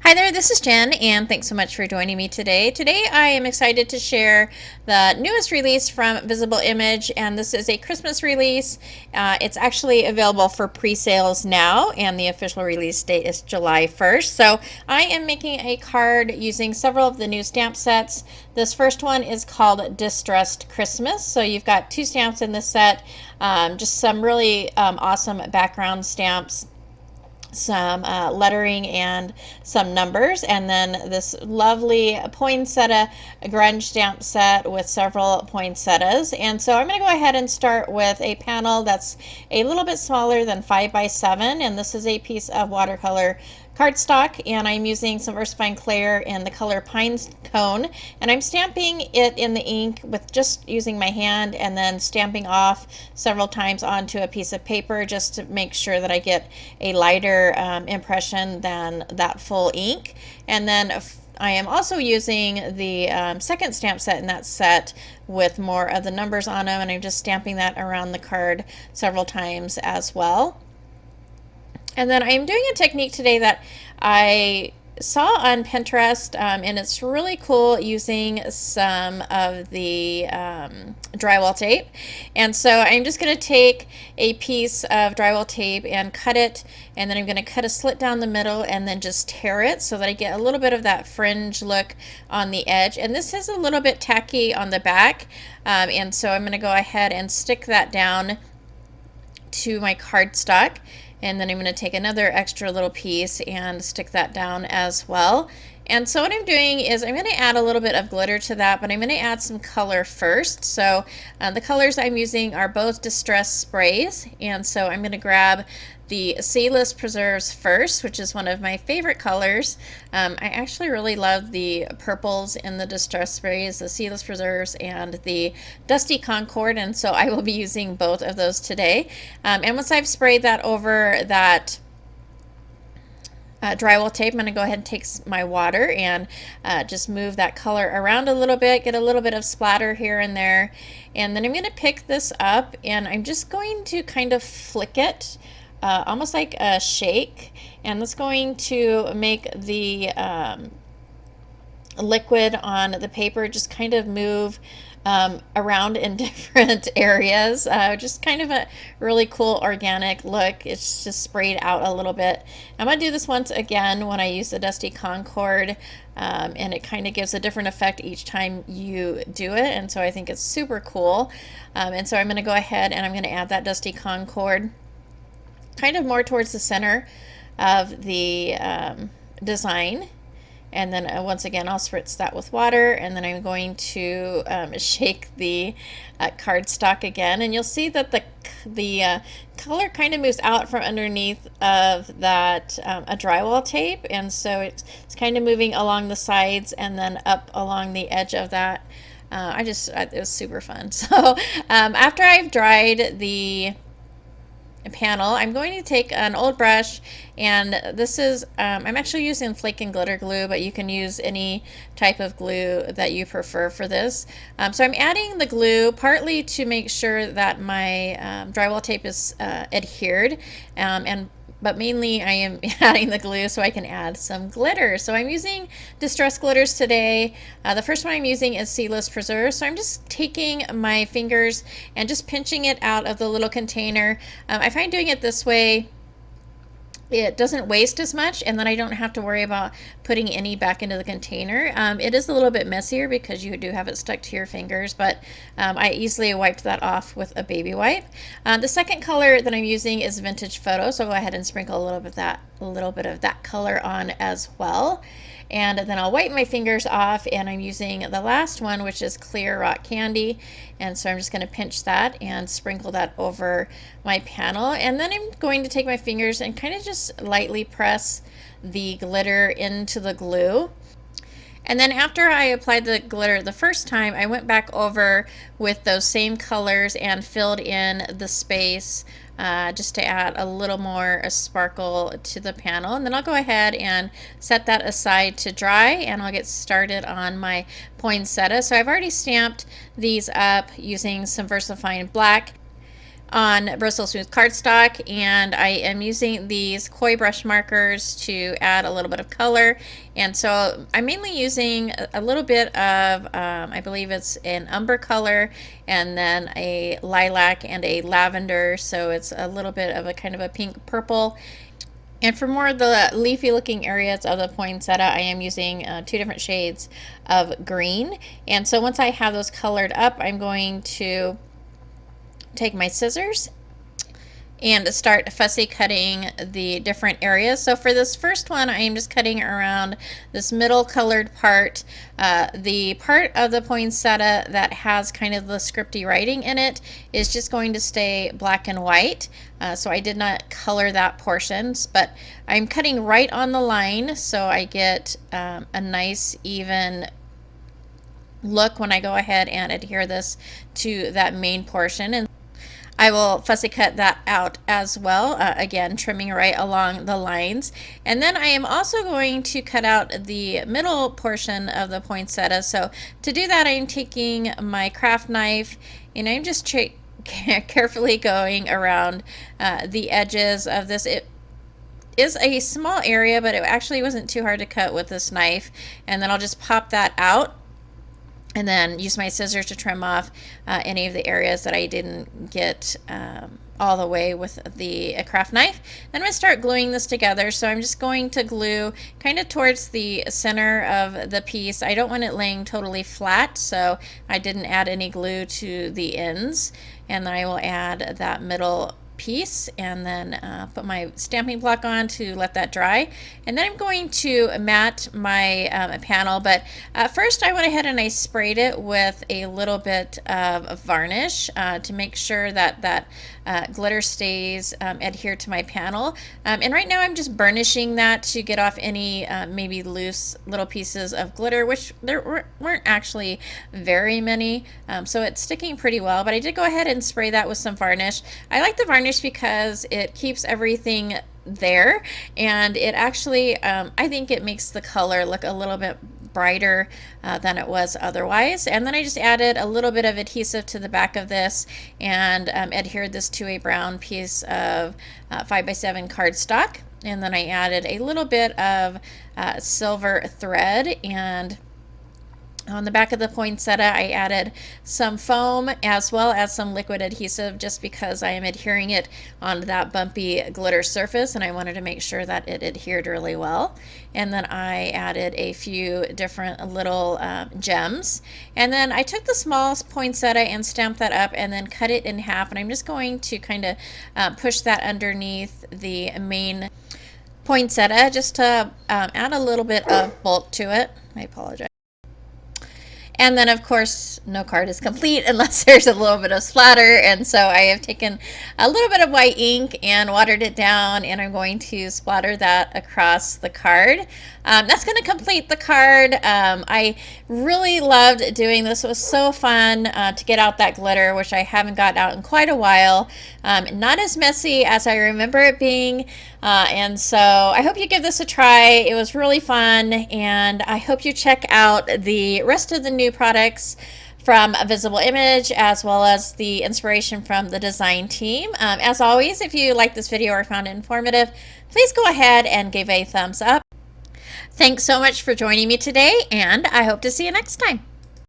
Hi there, this is Jen, and thanks so much for joining me today. Today I am excited to share the newest release from Visible Image, and this is a Christmas release. It's actually available for pre-sales now, and the official release date is July 1st. So I am making a card using several of the new stamp sets. This first one is called Distressed Christmas. So you've got two stamps in this set, just some really awesome background stamps, some lettering and some numbers, and then this lovely Poinsettia Grunge stamp set with several poinsettias. And so I'm going to go ahead and start with a panel that's a little bit smaller than 5 by 7, and this is a piece of watercolor cardstock, and I'm using some VersaFine Clair in the color Pine Cone, and I'm stamping it in the ink with just using my hand and then stamping off several times onto a piece of paper just to make sure that I get a lighter impression than that full ink. And then I am also using the second stamp set in that set with more of the numbers on them, and I'm just stamping that around the card several times as well. And then I'm doing a technique today that I saw on Pinterest, and it's really cool using some of the drywall tape. And so I'm just going to take a piece of drywall tape and cut it, and then I'm going to cut a slit down the middle and then just tear it so that I get a little bit of that fringe look on the edge. And this is a little bit tacky on the back, and so I'm going to go ahead and stick that down to my cardstock. And then I'm going to take another extra little piece and stick that down as well. And so what I'm doing is I'm going to add a little bit of glitter to that, but I'm going to add some color first. So the colors I'm using are both Distress sprays, and so I'm going to grab the Seedless Preserves first, which is one of my favorite colors. I actually really love the purples in the Distress sprays, the Seedless Preserves and the Dusty Concord, and so I will be using both of those today. And once I've sprayed that over that drywall tape, I'm going to go ahead and take my water and just move that color around a little bit, get a little bit of splatter here and there, and then I'm going to pick this up and I'm just going to kind of flick it almost like a shake, and that's going to make the liquid on the paper just kind of move around in different areas. Just kind of a really cool organic look. It's just sprayed out a little bit. I'm going to do this once again when I use the Dusty Concord, and it kind of gives a different effect each time you do it, and so I think it's super cool. And so I'm going to go ahead and I'm going to add that Dusty Concord kind of more towards the center of the design. And then once again, I'll spritz that with water, and then I'm going to shake the cardstock again, and you'll see that the color kind of moves out from underneath of that a drywall tape, and so it's kind of moving along the sides and then up along the edge of that. It was super fun. So after I've dried the panel, I'm going to take an old brush, and this is I'm actually using flake and glitter glue, but you can use any type of glue that you prefer for this. So I'm adding the glue partly to make sure that my drywall tape is adhered, but mainly I am adding the glue so I can add some glitter. So I'm using Distress glitters today. The first one I'm using is Seedless Preserve. So I'm just taking my fingers and just pinching it out of the little container. I find doing it this way, it doesn't waste as much, and then I don't have to worry about putting any back into the container. It is a little bit messier because you do have it stuck to your fingers, but I easily wiped that off with a baby wipe. The second color that I'm using is Vintage Photo, so I'll go ahead and sprinkle a little bit of that color on as well. And then I'll wipe my fingers off, and I'm using the last one, which is Clear Rock Candy, and so I'm just going to pinch that and sprinkle that over my panel. And then I'm going to take my fingers and kind of just lightly press the glitter into the glue. And then after I applied the glitter the first time, I went back over with those same colors and filled in the space just to add a little more sparkle to the panel. And then I'll go ahead and set that aside to dry, and I'll get started on my poinsettia. So I've already stamped these up using some VersaFine black. on Bristol Smooth cardstock, and I am using these koi brush markers to add a little bit of color. And so I'm mainly using a little bit of, I believe it's an umber color, and then a lilac and a lavender, so it's a little bit of a kind of a pink purple. And for more of the leafy looking areas of the poinsettia, I am using 2 different shades of green. And so once I have those colored up, I'm going to take my scissors and start fussy cutting the different areas. So for this first one, I am just cutting around this middle colored part, the part of the poinsettia that has kind of the scripty writing in it is just going to stay black and white. So I did not color that portion, but I'm cutting right on the line so I get a nice even look when I go ahead and adhere this to that main portion. And I will fussy cut that out as well, again trimming right along the lines. And then I am also going to cut out the middle portion of the poinsettia. So to do that, I'm taking my craft knife and I'm just carefully going around the edges of this. It is a small area, but it actually wasn't too hard to cut with this knife. And then I'll just pop that out and then use my scissors to trim off any of the areas that I didn't get all the way with the craft knife. Then I'm going to start gluing this together. So I'm just going to glue kind of towards the center of the piece. I don't want it laying totally flat, so I didn't add any glue to the ends. And then I will add that middle piece and then put my stamping block on to let that dry. And then I'm going to mat my panel, but first I went ahead and I sprayed it with a little bit of varnish to make sure that that glitter stays adhered to my panel. And right now I'm just burnishing that to get off any maybe loose little pieces of glitter, which there weren't actually very many, so it's sticking pretty well. But I did go ahead and spray that with some varnish. I like the varnish because it keeps everything there, and it actually I think it makes the color look a little bit brighter than it was otherwise. And then I just added a little bit of adhesive to the back of this and adhered this to a brown piece of 5x7 cardstock. And then I added a little bit of silver thread, and on the back of the poinsettia I added some foam as well as some liquid adhesive, just because I am adhering it on that bumpy glitter surface and I wanted to make sure that it adhered really well. And then I added a few different little gems, and then I took the small poinsettia and stamped that up and then cut it in half, and I'm just going to kind of push that underneath the main poinsettia just to add a little bit of bulk to it. I apologize. And then, of course, no card is complete unless there's a little bit of splatter. And so I have taken a little bit of white ink and watered it down, and I'm going to splatter that across the card. That's going to complete the card. I really loved doing this. It was so fun to get out that glitter, which I haven't got out in quite a while. Not as messy as I remember it being. And so I hope you give this a try. It was really fun, and I hope you check out the rest of the new products from a Visible Image, as well as the inspiration from the design team. As always, if you like this video or found it informative, please go ahead and give a thumbs up. Thanks so much for joining me today, and I hope to see you next time.